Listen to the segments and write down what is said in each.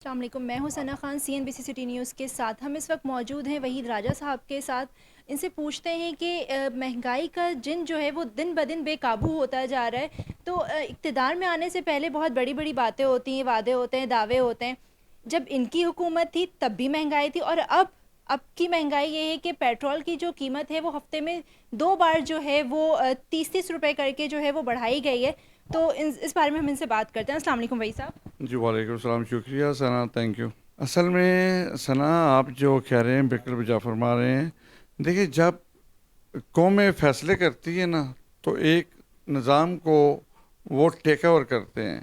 السلام علیکم، میں ہوں ثنا خان CNBC سٹی نیوز کے ساتھ. ہم اس وقت موجود ہیں وحید راجہ صاحب کے ساتھ. ان سے پوچھتے ہیں کہ مہنگائی کا جن جو ہے وہ دن بدن بے قابو ہوتا جا رہا ہے. تو اقتدار میں آنے سے پہلے بہت بڑی بڑی باتیں ہوتی ہیں، وعدے ہوتے ہیں، دعوے ہوتے ہیں. جب ان کی حکومت تھی تب بھی مہنگائی تھی، اور اب کی مہنگائی یہ ہے کہ پیٹرول کی جو قیمت ہے وہ ہفتے میں 2 بار جو ہے وہ 30-30 روپے کر کے جو ہے وہ بڑھائی گئی ہے. تو اس بارے میں ہم ان سے بات کرتے ہیں. السلام علیکم وحید صاحب. جی وعلیکم السلام، شکریہ ثنا، تھینک یو. اصل میں ثنا آپ جو کہہ رہے ہیں بالکل بجا فرما رہے ہیں. دیکھیے جب قومیں فیصلے کرتی ہے نا تو ایک نظام کو وہ ٹیک اوور کرتے ہیں.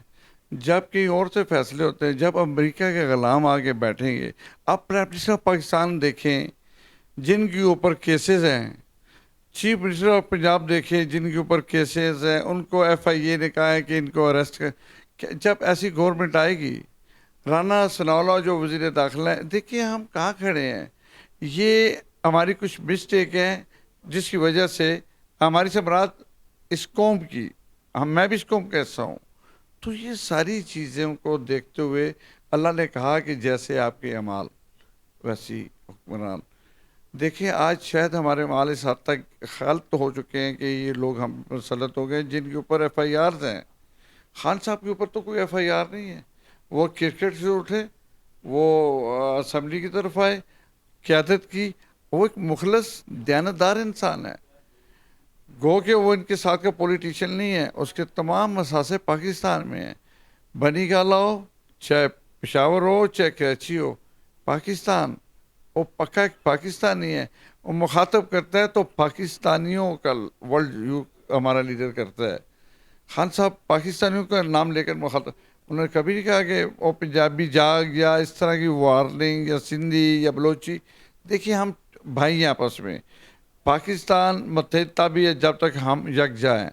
جب کہیں اور سے فیصلے ہوتے ہیں، جب امریکہ کے غلام آگے بیٹھیں گے. آپ پرائم منسٹر آف پاکستان دیکھیں جن کے اوپر کیسز ہیں، چیف منسٹر آف پنجاب دیکھیں جن کے اوپر کیسز ہیں، ان کو FIA نے کہا ہے کہ ان کو اریسٹ کر. جب ایسی گورنمنٹ آئے گی، رانا ثناءاللہ جو وزیر داخلہ ہیں، دیکھیے ہم کہاں کھڑے ہیں. یہ ہماری کچھ مسٹیک ہے جس کی وجہ سے ہماری سے مراد اس قوم کی، میں بھی اس قوم کا حصہ ہوں. تو یہ ساری چیزوں کو دیکھتے ہوئے اللہ نے کہا کہ جیسے آپ کے اعمال ویسی حکمران. دیکھیں آج شاید ہمارے اعمال اس حد تک غلط ہو چکے ہیں کہ یہ لوگ ہم مسلط ہو گئے جن کے اوپر FIRs ہیں. خان صاحب کے اوپر تو کوئی FIR نہیں ہے. وہ کرکٹ سے اٹھے، وہ اسمبلی کی طرف آئے، قیادت کی. وہ ایک مخلص دیانتدار انسان ہے. گو کہ وہ ان کے ساتھ کا پولیٹیشین نہیں ہے. اس کے تمام مساسے پاکستان میں ہیں. بنی گالا ہو، چاہے پشاور ہو، چاہے کراچی ہو، پاکستان وہ پکا ایک پاکستانی ہے. وہ مخاطب کرتا ہے تو پاکستانیوں کا ورلڈ ہمارا لیڈر کرتا ہے. خان صاحب پاکستانیوں کا نام لے کر مخاطب، انہوں نے کبھی نہیں کہا کہ وہ پنجابی جاگ یا اس طرح کی وارننگ یا سندھی یا بلوچی. دیکھیے ہم بھائی ہیں آپس میں. پاکستان متحدہ بھی ہے جب تک ہم یکجا ہیں.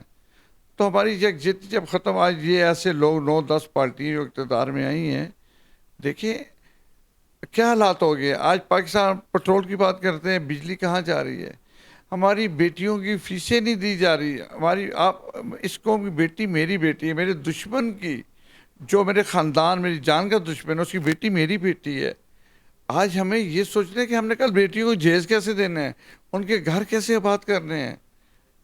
تو ہماری یکجہتی جب ختم، آج یہ ایسے لوگ 9-10 پارٹیاں جو اقتدار میں آئی ہیں، دیکھیے کیا حالات ہو گئے. آج پاکستان پٹرول کی بات کرتے ہیں، بجلی کہاں جا رہی ہے. ہماری بیٹیوں کی فیسیں نہیں دی جا رہی. ہماری آپ اس قوم کی بیٹی میری بیٹی ہے، میرے دشمن کی، جو میرے خاندان میری جان کا دشمن ہے، اس کی بیٹی میری بیٹی ہے. آج ہمیں یہ سوچنا ہے کہ ہم نے کل بیٹیوں کو جہیز کیسے دینا ہے، ان کے گھر کیسے آباد کرنے ہیں.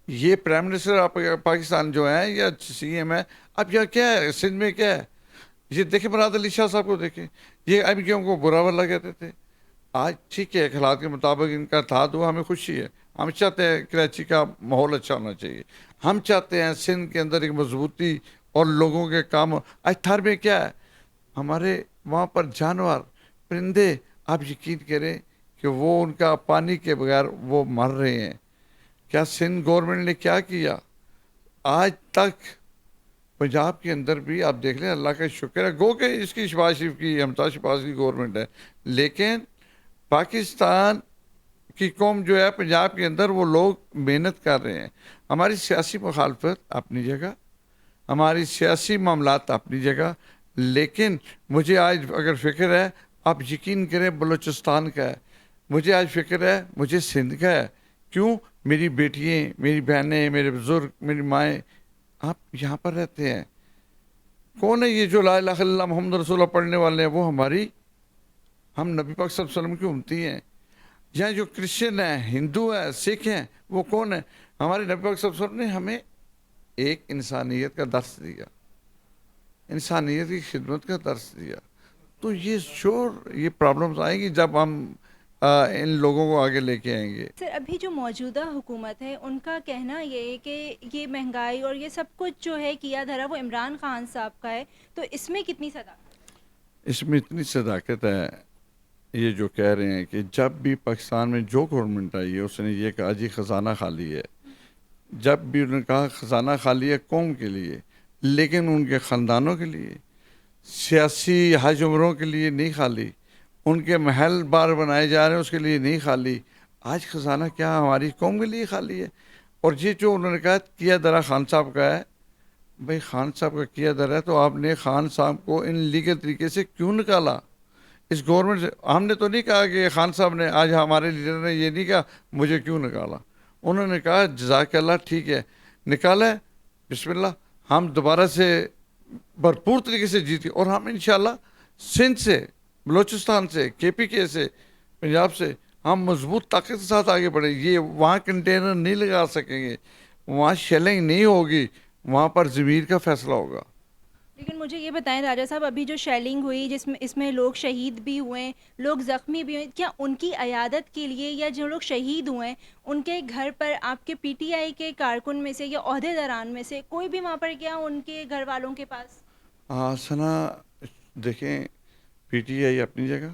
یہ پرائم منسٹر پاکستان جو ہیں یا CM ہے، اب یہ کیا ہے سندھ میں کیا ہے. یہ دیکھیں مراد علی شاہ صاحب کو دیکھیں، یہ MKM کو برا والا کہتے تھے. آج ٹھیک ہے حالات کے مطابق ان کا تھا تو ہمیں خوشی ہے. ہم چاہتے ہیں کراچی کا ماحول اچھا ہونا چاہیے. ہم چاہتے ہیں سندھ کے اندر ایک مضبوطی اور لوگوں کے کام. آج تھر میں کیا ہے، ہمارے وہاں پر جانور پرندے، آپ یقین کریں کہ وہ ان کا پانی کے بغیر وہ مر رہے ہیں. کیا سندھ گورنمنٹ نے کیا کیا آج تک؟ پنجاب کے اندر بھی آپ دیکھ لیں، اللہ کا شکر ہے، گو کہ اس کی شہباز شریف کی، امتا شہباز کی گورنمنٹ ہے، لیکن پاکستان کی قوم جو ہے پنجاب کے اندر وہ لوگ محنت کر رہے ہیں. ہماری سیاسی مخالفت اپنی جگہ، ہماری سیاسی معاملات اپنی جگہ، لیکن مجھے آج اگر فکر ہے، آپ یقین کریں بلوچستان کا ہے، مجھے آج فکر ہے، مجھے سندھ کا ہے. کیوں؟ میری بیٹیاں، میری بہنیں، میرے بزرگ، میری مائیں آپ یہاں پر رہتے ہیں. کون ہے یہ جو لا الہ الا اللہ محمد رسول اللہ پڑھنے والے ہیں؟ وہ ہماری، ہم نبی پاک صلی اللہ علیہ وسلم کی امتی ہیں. یا جو کرسچن ہیں، ہندو ہیں، سکھ ہیں، وہ کون ہیں؟ ہمارے نبی پاک صلی اللہ علیہ وسلم نے ہمیں ایک انسانیت کا درس دیا، انسانیت کی خدمت کا درس دیا. تو یہ یہ پرابلمز آئیں گی جب ہم ان لوگوں کو آگے لے کے آئیں گے. سر ابھی جو موجودہ حکومت ہے ان کا کہنا یہ ہے کہ یہ مہنگائی اور یہ سب کچھ جو ہے کیا دھرا وہ عمران خان صاحب کا ہے. تو اس میں کتنی صداقت؟ اس میں اتنی صداقت ہے، یہ جو کہہ رہے ہیں کہ جب بھی پاکستان میں جو گورنمنٹ آئی ہے اس نے یہ کہا جی خزانہ خالی ہے. جب بھی انہوں نے کہا خزانہ خالی ہے قوم کے لیے، لیکن ان کے خاندانوں کے لیے، سیاسی حج عمروں کے لیے نہیں خالی. ان کے محل بار بنائے جا رہے ہیں اس کے لیے نہیں خالی. آج خزانہ کیا ہماری قوم کے لیے خالی ہے. اور یہ جو انہوں نے کہا کیا درا خان صاحب کا ہے، بھائی خان صاحب کا کیا درا ہے تو آپ نے خان صاحب کو ان لیگل طریقے سے کیوں نکالا اس گورنمنٹ سے؟ ہم نے تو نہیں کہا کہ خان صاحب نے، آج ہمارے لیڈر نے یہ نہیں کہا مجھے کیوں نکالا. انہوں نے کہا جزاک اللہ، ٹھیک ہے نکالا ہے، بسم اللہ، ہم دوبارہ سے بھرپور طریقے سے جیتے اور ہم انشاءاللہ سندھ سے، بلوچستان سے، کے پی کے سے، پنجاب سے ہم مضبوط طاقت کے ساتھ آگے بڑھیں. یہ وہاں کنٹینر نہیں لگا سکیں گے، وہاں شیلنگ نہیں ہوگی، وہاں پر ضمیر کا فیصلہ ہوگا. لیکن مجھے یہ بتائیں راجہ صاحب، ابھی جو شیلنگ ہوئی جس میں اس میں لوگ شہید بھی ہوئے ہیں، لوگ زخمی بھی ہوئے، کیا ان کی عیادت کے لیے یا جو لوگ شہید ہوئے ہیں ان کے گھر پر آپ کے پی ٹی آئی کے کارکن میں سے یا عہدیداران میں سے کوئی بھی وہاں پر گیا ان کے گھر والوں کے پاس؟ ثنا، دیکھیں، پی ٹی آئی اپنی جگہ،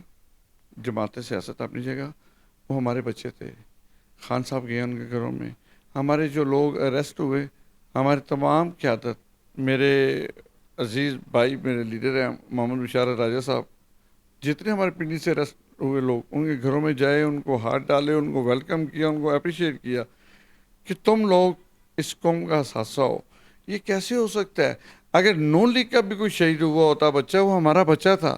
جماعت سیاست اپنی جگہ، وہ ہمارے بچے تھے. خان صاحب گئے ان کے گھروں میں. ہمارے جو لوگ اریسٹ ہوئے، ہمارے تمام قیادت، میرے عزیز بھائی، میرے لیڈر ہیں محمد بشارت راجہ صاحب، جتنے ہمارے پنڈی سے اریسٹ ہوئے لوگ، ان کے گھروں میں جائے، ان کو ہاتھ ڈالے، ان کو ویلکم کیا، ان کو اپریشیٹ کیا کہ تم لوگ اس قوم کا حصہ ہو. یہ کیسے ہو سکتا ہے؟ اگر نون لیگ کا بھی کوئی شہید ہوا ہوتا بچہ، وہ ہمارا بچہ تھا.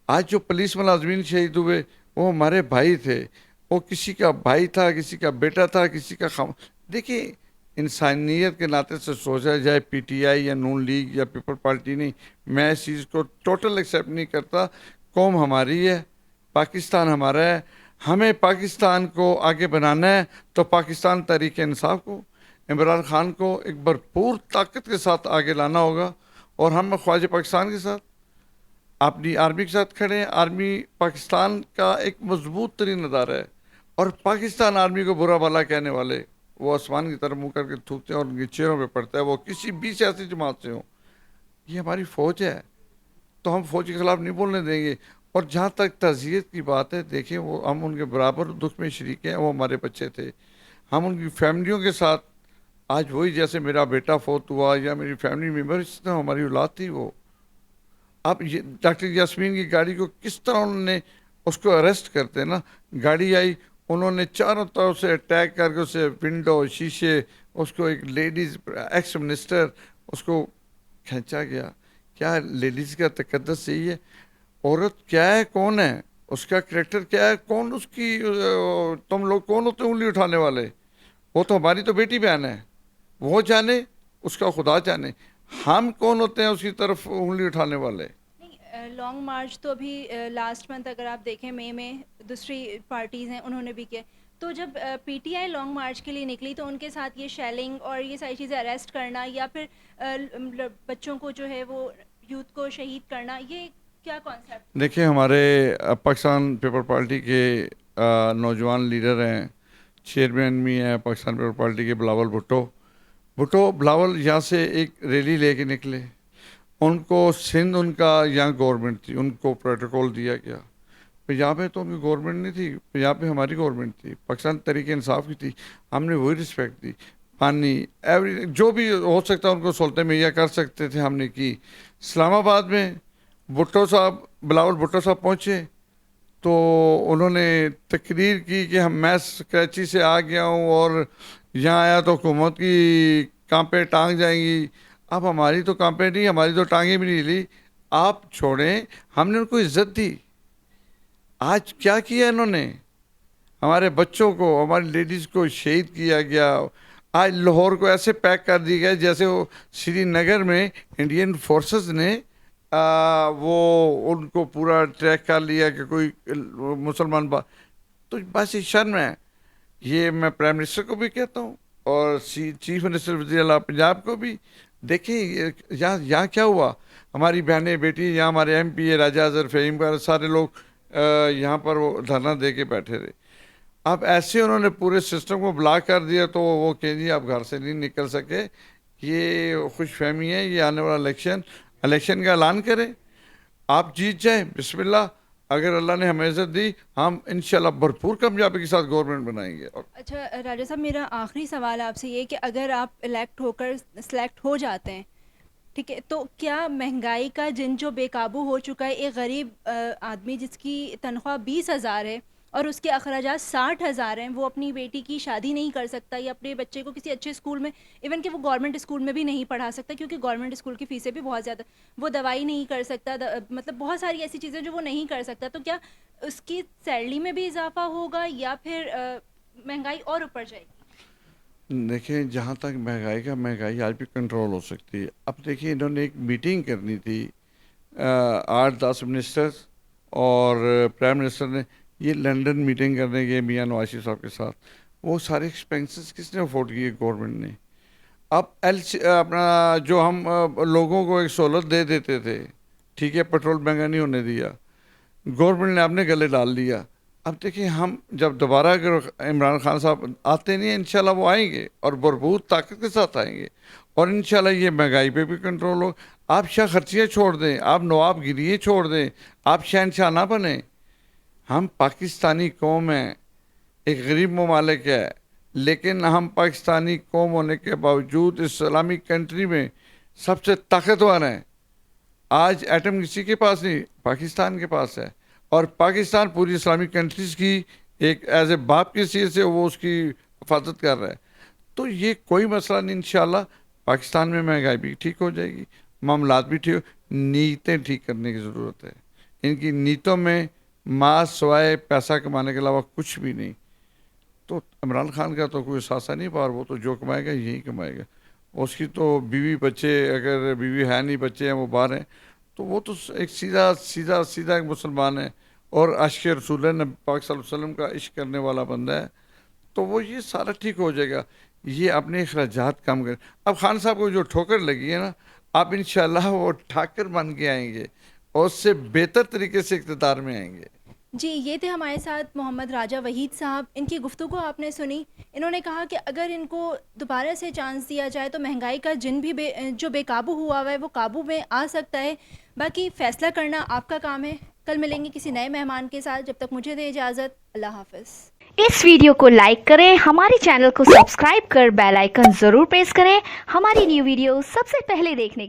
آج جو پولیس ملازمین شہید ہوئے وہ ہمارے بھائی تھے، وہ کسی کا بھائی تھا، کسی کا بیٹا تھا، کسی کا دیکھیے، انسانیت کے ناطے سے سوچا جائے، پی ٹی آئی یا نون لیگ یا پیپل پارٹی نہیں، میں اس چیز کو ٹوٹل ایکسیپٹ نہیں کرتا. قوم ہماری ہے، پاکستان ہمارا ہے، ہمیں پاکستان کو آگے بنانا ہے تو پاکستان تحریک انصاف کو، عمران خان کو ایک بھرپور طاقت کے ساتھ آگے لانا ہوگا. اور ہم خواجہ پاکستان کے ساتھ، اپنی آرمی کے ساتھ کھڑے ہیں. آرمی پاکستان کا ایک مضبوط ترین ادارہ ہے، اور پاکستان آرمی کو برا بھلا کہنے والے وہ آسمان کی طرف منہ کر کے تھوکتے ہیں اور ان کے چہروں پہ پڑتا ہے، وہ کسی بھی سیاسی جماعت سے ہوں. یہ ہماری فوج ہے، تو ہم فوج کے خلاف نہیں بولنے دیں گے. اور جہاں تک تعزیت کی بات ہے، دیکھیں، وہ ہم ان کے برابر دکھ میں شریک ہیں. وہ ہمارے بچے تھے، ہم ان کی فیملیوں کے ساتھ آج وہی، جیسے میرا بیٹا فوت ہوا یا میری فیملی ممبرس تھے، ہماری اولاد تھی وہ. اب یہ ڈاکٹر یاسمین کی گاڑی کو کس طرح انہوں نے اس کو اریسٹ کرتے نا، گاڑی آئی، انہوں نے چاروں طرف سے اٹیک کر کے اسے ونڈو، شیشے، اس کو ایک لیڈیز ایکس منسٹر، اس کو کھینچا گیا. کیا لیڈیز کا تقدس یہی ہے؟ عورت کیا ہے، کون ہے، اس کا کریکٹر کیا ہے، کون اس کی تم لوگ کون ہوتے انگلی اٹھانے والے؟ وہ تو ہماری تو بیٹی بہن ہے، وہ جانے، اس کا خدا جانے. ہم کون ہوتے ہیں اس کی طرف انگلی اٹھانے والے؟ نہیں، لانگ مارچ تو ابھی لاسٹ منتھ اگر آپ دیکھیں مئی میں دوسری پارٹیز ہیں انہوں نے بھی کیا. تو جب P T I long march کے لیے نکلی تو ان کے ساتھ یہ شیلنگ اور یہ ساری چیزیں اریسٹ کرنا یا پھر بچوں کو جو ہے وہ یوتھ کو شہید کرنا، یہ کیا کانسیپٹ؟ دیکھیں، ہمارے پاکستان پیپل پارٹی کے نوجوان لیڈر ہیں، چیئرمین بھی ہیں پاکستان پیپل پارٹی کے، بلاول بھٹو بلاول یہاں سے ایک ریلی لے کے نکلے. ان کو سندھ، ان کا یہاں گورنمنٹ تھی، ان کو پروٹوکول دیا گیا. پنجاب میں تو ان کی گورنمنٹ نہیں تھی، پنجاب میں ہماری گورنمنٹ تھی، پاکستان تحریک انصاف کی تھی. ہم نے وہی رسپیکٹ دی، پانی، ایوری جو بھی ہو سکتا ان کو سہولتیں مہیا کر سکتے تھے، ہم نے کی. اسلام آباد میں بھٹو صاحب، بلاول بھٹو صاحب پہنچے تو انہوں نے تقریر کی کہ میں کراچی سے آ گیا ہوں اور یہاں آیا تو حکومت کی کانپیں ٹانگ جائیں گی. اب ہماری تو کانپیں نہیں، ہماری تو ٹانگیں بھی نہیں لی، آپ چھوڑیں. ہم نے ان کو عزت دی. آج کیا کیا انہوں نے؟ ہمارے بچوں کو، ہماری لیڈیز کو شہید کیا گیا. آج لاہور کو ایسے پیک کر دی گیا جیسے وہ سری نگر میں انڈین فورسز نے وہ ان کو پورا ٹریک کر لیا کہ کوئی مسلمان تو بس یہ شرم ہے. یہ میں پرائم منسٹر کو بھی کہتا ہوں اور چیف منسٹر وزیر اعلیٰ پنجاب کو بھی. دیکھیں یہاں کیا ہوا، ہماری بہنیں بیٹی، یہاں ہمارے ایم پی راجہ اظہر فہیم کا سارے لوگ یہاں پر وہ دھرنا دے کے بیٹھے رہے. اب ایسے انہوں نے پورے سسٹم کو بلاک کر دیا تو وہ کہ جی آپ گھر سے نہیں نکل سکے. یہ خوش فہمی ہے. یہ آنے والا الیکشن کا اعلان کریں، آپ جیت جائیں، بسم اللہ. اگر اللہ نے ہمیں عزت دی، ہم انشاءاللہ بھرپور کامیابی کے ساتھ گورنمنٹ بنائیں گے. اچھا راجہ صاحب، میرا آخری سوال آپ سے یہ کہ اگر آپ الیکٹ ہو کر سلیکٹ ہو جاتے ہیں، ٹھیک ہے، تو کیا مہنگائی کا جن جو بے قابو ہو چکا ہے، ایک غریب آدمی جس کی تنخواہ 20,000 ہے اور اس کے اخراجات 60,000 ہیں، وہ اپنی بیٹی کی شادی نہیں کر سکتا یا اپنے بچے کو کسی اچھے اسکول میں، ایون کہ وہ گورنمنٹ اسکول میں بھی نہیں پڑھا سکتا کیونکہ گورنمنٹ اسکول کی فیسیں بھی بہت زیادہ، وہ دوائی نہیں کر سکتا، مطلب بہت ساری ایسی چیزیں جو وہ نہیں کر سکتا، تو کیا اس کی سیلری میں بھی اضافہ ہوگا یا پھر مہنگائی اور اوپر جائے گی؟ دیکھیں، جہاں تک مہنگائی آج بھی کنٹرول ہو سکتی ہے. اب دیکھیں، انہوں نے ایک میٹنگ کرنی تھی 8-10 منسٹرز اور پرائم منسٹر نے یہ لنڈن میٹنگ کرنے گئے میاں نواز شریف صاحب کے ساتھ. وہ سارے ایکسپینسز کس نے افورڈ کیے؟ گورنمنٹ نے. اب اپنا جو ہم لوگوں کو ایک سہولت دے دیتے تھے, ٹھیک ہے, پیٹرول مہنگا نہیں ہونے دیا, گورنمنٹ نے اپنے گلے ڈال دیا. اب دیکھیں ہم جب دوبارہ اگر عمران خان صاحب آتے نہیں ہیں, انشاءاللہ وہ آئیں گے اور بھرپور طاقت کے ساتھ آئیں گے, اور انشاءاللہ یہ مہنگائی پہ بھی کنٹرول ہو. آپ شاہ خرچیاں چھوڑ دیں, آپ نواب گیریے چھوڑ دیں, آپ شہنشاہ نہ بنیں. ہم پاکستانی قوم ہیں, ایک غریب ممالک ہے, لیکن ہم پاکستانی قوم ہونے کے باوجود اسلامی کنٹری میں سب سے طاقتور ہیں. آج ایٹم کسی کے پاس نہیں, پاکستان کے پاس ہے, اور پاکستان پوری اسلامی کنٹریز کی ایک ایز اے باپ کی حیثیت سے وہ اس کی حفاظت کر رہا ہے. تو یہ کوئی مسئلہ نہیں, انشاءاللہ پاکستان میں مہنگائی بھی ٹھیک ہو جائے گی, معاملات بھی ٹھیک نیتیں ٹھیک کرنے کی ضرورت ہے. ان کی نیتوں میں ماس سوائے پیسہ کمانے کے علاوہ کچھ بھی نہیں. تو عمران خان کا تو کوئی احساسہ نہیں پار, وہ تو جو کمائے گا یہی کمائے گا. اس کی تو بیوی بچے, اگر بیوی ہے نہیں بچے ہیں وہ باہر ہیں, تو وہ تو ایک سیدھا ایک مسلمان ہے اور عاشق رسول نبی پاک صلی اللہ علیہ وسلم کا عشق کرنے والا بندہ ہے. تو وہ یہ سارا ٹھیک ہو جائے گا. یہ اپنے اخراجات کم کریں. اب خان صاحب کو جو ٹھوکر لگی ہے نا, آپ انشاءاللہ وہ ٹھاکر بن کے آئیں گے اور اس سے بہتر طریقے سے اقتدار میں آئیں گے. جی, یہ تھے ہمارے ساتھ محمد راجہ وحید صاحب. ان کی گفتگو آپ نے سنی. انہوں نے کہا کہ اگر ان کو دوبارہ سے چانس دیا جائے تو مہنگائی کا جن بھی جو بے قابو ہوا ہوا ہے وہ قابو میں آ سکتا ہے. باقی فیصلہ کرنا آپ کا کام ہے. کل ملیں گے کسی نئے مہمان کے ساتھ. جب تک مجھے دیں اجازت, اللہ حافظ. اس ویڈیو کو لائک کریں, ہمارے چینل کو سبسکرائب کر بیل آئیکن ضرور پریس کریں ہماری نیو ویڈیو سب سے پہلے دیکھنے کے لیے.